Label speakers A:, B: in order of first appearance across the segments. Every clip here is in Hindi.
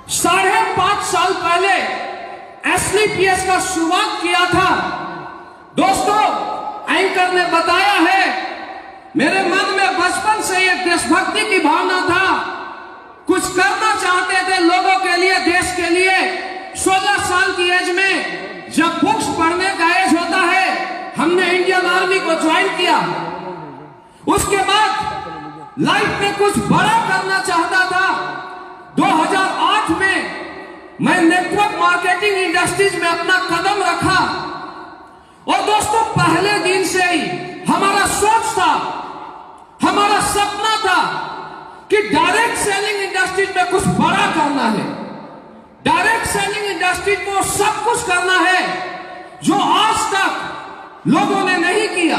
A: 5.5 साल पहले एसलीपीएस का शुरुआत किया था। दोस्तों, एंकर ने बताया है, मेरे मन में बचपन से एक देशभक्ति की भावना था, कुछ करना चाहते थे लोगों के लिए, देश के लिए। 16 साल की एज में जब बुक्स पढ़ने का एज होता है, हमने इंडियन आर्मी को ज्वाइन किया। उसके बाद लाइफ में कुछ बड़ा करना चाहता था। 2008 में मैं नेटवर्क मार्केटिंग इंडस्ट्रीज में अपना कदम रखा और दोस्तों, पहले दिन से ही हमारा सोच था, हमारा सपना था कि डायरेक्ट सेलिंग इंडस्ट्रीज में कुछ बड़ा करना है। डायरेक्ट सेलिंग इंडस्ट्रीज में सब कुछ करना है जो आज तक लोगों ने नहीं किया।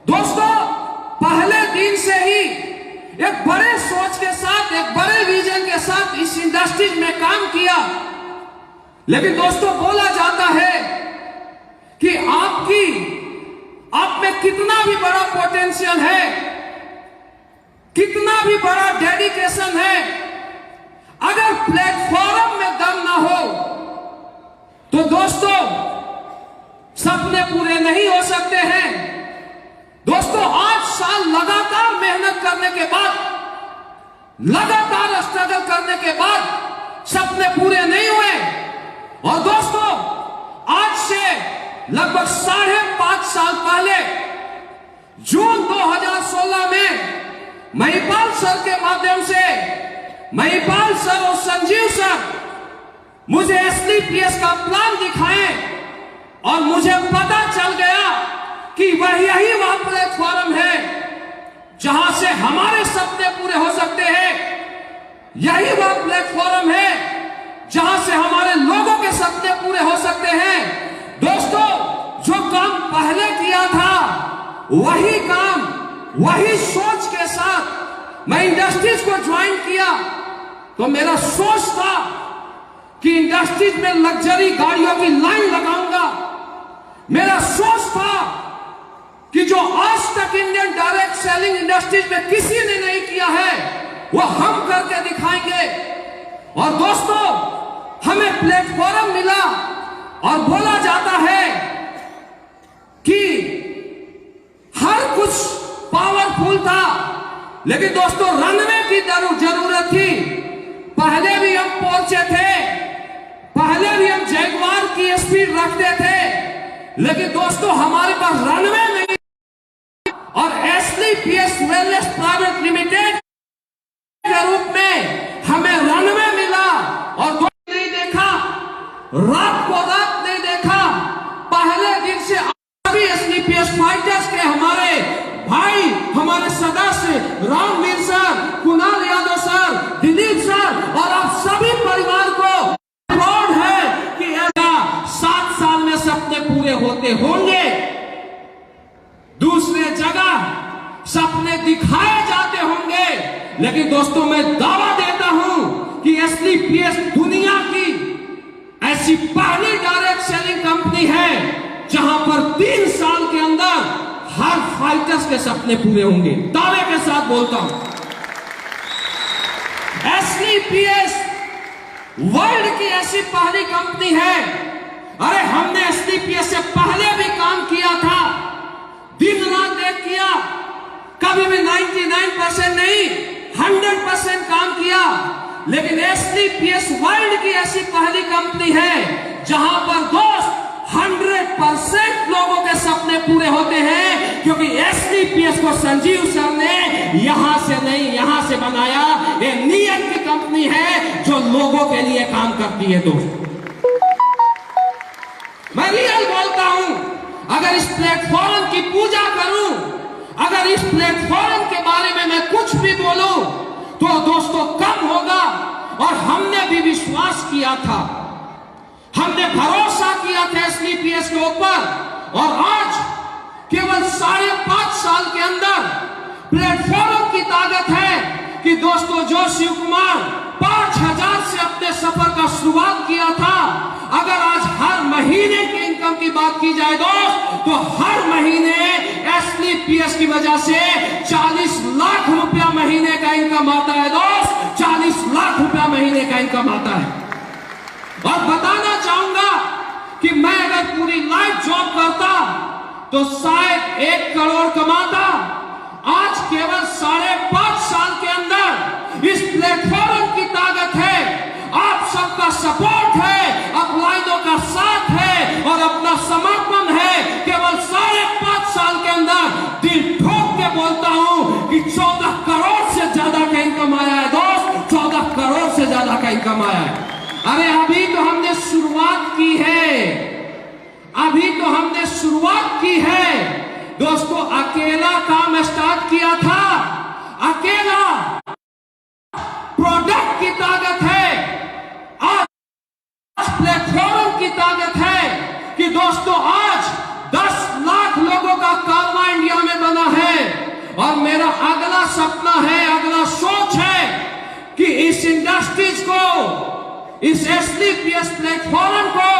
A: दोस्तों, पहले दिन से ही एक बड़े सोच के साथ, एक बड़े विजन के साथ इस इंडस्ट्री में काम किया। लेकिन दोस्तों, बोला जाता है कि आप में कितना भी बड़ा पोटेंशियल है, कितना भी बड़ा डेडिकेशन है, अगर प्लेटफॉर्म में दम ना हो तो दोस्तों सपने पूरे नहीं हो सकते हैं। दोस्तों, 8 साल लगातार मेहनत करने के बाद, लगातार स्ट्रगल करने के बाद सपने पूरे नहीं हुए। और दोस्तों, आज से लगभग 5.5 साल पहले जून 2016 में महिपाल सर के माध्यम से, महिपाल सर और संजीव सर मुझे एसलीपीएस का प्लान दिखाए और मुझे पता चल गया कि यही वह प्लेटफॉर्म है जहां से हमारे सपने पूरे हो सकते हैं। यही वह प्लेटफॉर्म है जहां से हमारे लोगों के सपने पूरे हो सकते हैं। दोस्तों, जो काम पहले किया था, वही काम, वही सोच के साथ मैं इंडस्ट्रीज को ज्वाइन किया। तो मेरा सोच था कि इंडस्ट्रीज में लग्जरी गाड़ियों की लाइन लगाऊंगा। मेरा सोच था कि जो आज तक इंडियन डायरेक्ट सेलिंग इंडस्ट्रीज में किसी ने नहीं किया है, वो हम करके दिखाएंगे। और दोस्तों, हमें प्लेटफॉर्म मिला और बोला जाता है कि हर कुछ पावरफुल था, लेकिन दोस्तों रनवे की जरूरत थी। पहले भी हम पहुंचे थे, पहले भी हम जैगवार की स्पीड रखते थे, लेकिन दोस्तों हमारे पास रनवे नहीं। और एसलीपीएस वेलनेस प्राइवेट लिमिटेड के रूप में हमें रनवे मिला और नहीं देखा, रात को रात नहीं देखा। पहले दिन से सभी एसलीपीएस फाइटर्स के हमारे भाई, हमारे सदस्य Ramveer sir, Kunal Yadav sir, Dilip sir और आप सभी परिवार को प्राउड है कि 7 साल में सपने पूरे होते होंगे। दूसरे जगह सपने दिखाए जाते होंगे, लेकिन दोस्तों मैं दावा देता हूं कि एसलीपीएस दुनिया की ऐसी पहली डायरेक्ट सेलिंग कंपनी है जहां पर 3 साल के अंदर हर फाइटर्स के सपने पूरे होंगे। दावे के साथ बोलता हूं, एसलीपीएस वर्ल्ड की ऐसी पहली कंपनी है। अरे हमने एसलीपीएस से पहले भी काम किया था, दिन रात एक किया, कभी भी 99% नहीं 100% काम किया। लेकिन एसलीपीएस वर्ल्ड की ऐसी पहली कंपनी है जहां पर दोस्त 100% लोगों के सपने पूरे होते हैं, क्योंकि एसलीपीएस को संजीव सर ने यहां से नहीं यहां से बनाया। ये नियत की कंपनी है जो लोगों के लिए काम करती है। दोस्त, मैं रियल बोलता हूं, अगर इस प्लेटफॉर्म की पूजा करूं, अगर इस प्लेटफॉर्म के बारे में मैं कुछ भी बोलूं तो दोस्तों कम होगा। और हमने भी विश्वास किया था, हमने भरोसा किया था एसलीपीएस के ऊपर। और आज केवल 5.5 साल के अंदर प्लेटफॉर्म की ताकत है कि दोस्तों जो शिव कुमार 5000 से अपने सफर का शुरुआत किया था, अगर आज हर महीने की इनकम की बात की जाए दोस्त, तो हर महीने एसलीपीएस की वजह से 40 लाख रुपया महीने का इनकम आता है दोस्त। 40 लाख रुपया महीने का इनकम आता है। और बताना चाहूंगा कि मैं अगर पूरी लाइफ जॉब करता तो शायद 1 करोड़ कमाता। आज केवल 5.5 साल के अंदर इस प्लेटफॉर्म की ताकत है, आप सबका सपोर्ट है, अपलाइनों का साथ है और अपना समर्पण है। केवल 5.5 साल के अंदर दिल ठोक के बोलता हूं कि 14 करोड़ से ज्यादा का इनकम आया है दोस्त, 14 करोड़ से ज्यादा का इनकम आया है। अरे अभी तो हमने शुरुआत की है, अभी तो हमने शुरुआत की है दोस्तों। अकेला काम स्टार्ट किया था, अकेला प्रोडक्ट की ताकत है, आज प्लेटफॉर्म की ताकत है कि दोस्तों आज 10 लाख लोगों का कारवां इंडिया में बना है। और मेरा अगला सपना है, अगला सोच है कि इस इंडस्ट्रीज को, इस SDPS प्लेटफॉर्म को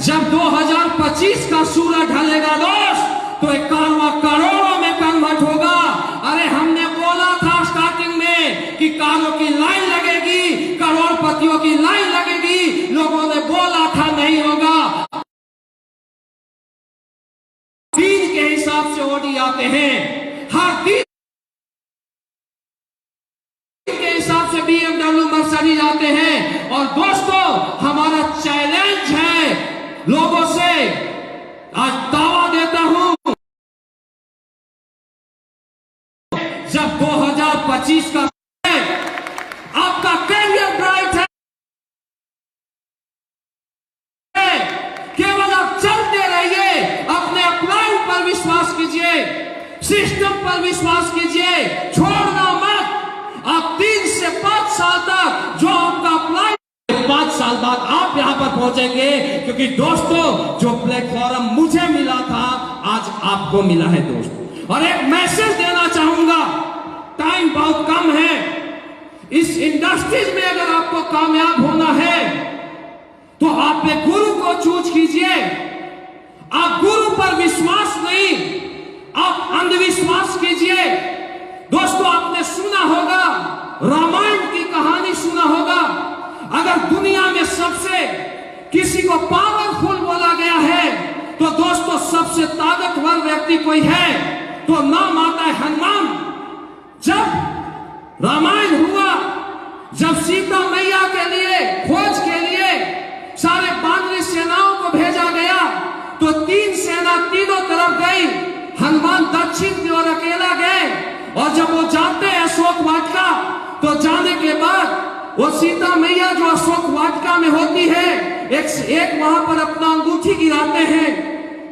A: जब 2025 का सूरज ढलेगा दोस्त तो एक कारवां करोड़ों में कन्वर्ट होगा। अरे हमने बोला था स्टार्टिंग में कि कारों की लाइन लगेगी, करोड़पतियों की लाइन लगेगी, लोगों ने बोला था नहीं होगा। 3 के हिसाब से ओडी आते हैं, हर 3 के हिसाब से BMW मर्सिडीज आते हैं। और दोस्तों हमारा चैलेंज है लोगों से, आज दावा देता हूं जब 2025 का है, आपका करियर ब्राइट है, केवल आप चलते रहिए, अपने अप्लाई पर विश्वास कीजिए, सिस्टम पर विश्वास कीजिए, छोड़ना मत। आप 3 से 5 साल तक जो आपका अप्लाई, 5 साल बाद आप यहां पर पहुंचेंगे, क्योंकि दोस्तों जो प्लेटफॉर्म मुझे मिला था आज आपको मिला है दोस्त। और एक मैसेज देना चाहूंगा, टाइम बहुत कम है, इस इंडस्ट्रीज में अगर आपको कामयाब होना है तो आप एक गुरु को चूज कीजिए। आप गुरु पर विश्वास नहीं, आप अंधविश्वास कीजिए। दोस्तों आपने सुना होगा, रामायण की कहानी सुना होगा। अगर दुनिया में सबसे किसी को पावरफुल बोला गया है तो दोस्तों सबसे ताकतवर व्यक्ति कोई है तो नाम आता है हनुमान। जब रामायण हुआ, जब सीता मैया के लिए खोज के लिए सारे बानरी सेनाओं को भेजा गया तो 3 सेना तीनों तरफ गई, हनुमान दक्षिण की ओर अकेला गए। और जब वो जाते हैं अशोक वाटिका तो जाने के बाद वो सीता मैया जो अशोक वाटिका में होती है, एक वहां पर अपना अंगूठी गिराते हैं।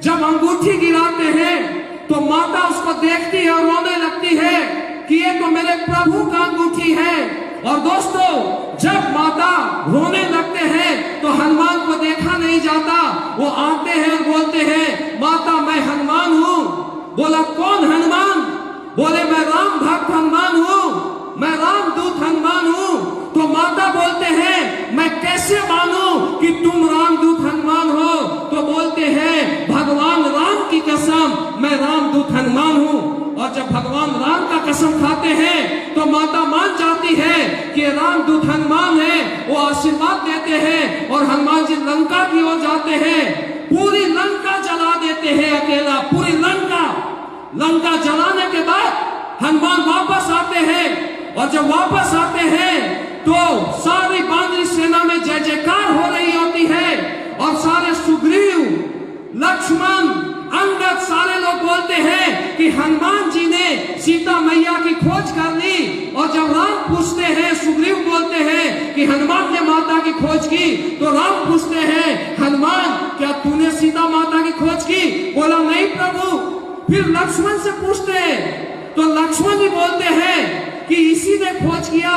A: जब अंगूठी गिराते हैं तो माता उसको देखती है और रोने लगती है कि ये तो मेरे प्रभु का अंगूठी है। और दोस्तों जब माता रोने लगते हैं तो हनुमान को देखा नहीं जाता, वो आते हैं और बोलते हैं माता मैं हनुमान हूं। बोला कौन हनुमान? बोले मैं राम भक्त हनुमान हूं, मैं रामदूत हनुमान हूं। तो माता बोलते हैं मैं कैसे मानूं कि तुम रामदूत हनुमान हो? तो बोलते हैं भगवान राम की कसम मैं रामदूत हनुमान हूं। और जब भगवान राम का कसम खाते हैं तो माता मान जाती है कि रामदूत हनुमान है, वो आशीर्वाद देते हैं और हनुमान जी लंका की ओर जाते हैं, पूरी लंका जला देते हैं अकेला, पूरी लंका जलाने के बाद हनुमान वापस आते हैं। और जब वापस आते हैं तो सारी बानरी सेना में जय जयकार हो रही होती है और सारे सुग्रीव, लक्ष्मण, अंगद सारे लोग बोलते हैं कि हनुमान जी ने सीता मैया की खोज कर ली। और जब राम पूछते हैं, सुग्रीव बोलते हैं कि हनुमान ने माता की खोज की, तो राम पूछते हैं हनुमान क्या तूने सीता माता की खोज की? बोला नहीं प्रभु। फिर लक्ष्मण से पूछते हैं तो लक्ष्मण जी बोलते हैं कि इसी ने खोज किया।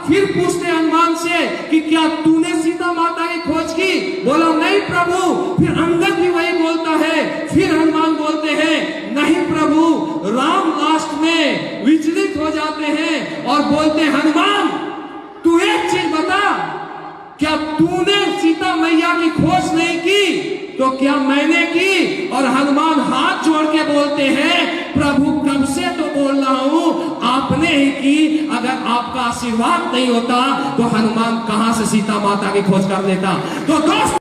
A: फिर पूछते हनुमान से कि क्या तूने सीता माता की खोज की? बोला नहीं प्रभु। फिर अंगद भी वही बोलता है। फिर हनुमान बोलते हैं नहीं प्रभु। राम लास्ट में विचलित हो जाते हैं और बोलते हैं हनुमान तू एक चीज बता, क्या तूने सीता मैया की खोज नहीं की तो क्या मैंने की? और हनुमान हाथ जोड़ के बोलते हैं प्रभु कब से तो बोल रहा हूं, आपने ही कि अगर आपका आशीर्वाद नहीं होता तो हनुमान कहां से सीता माता की खोज कर लेता। तो दोस्तों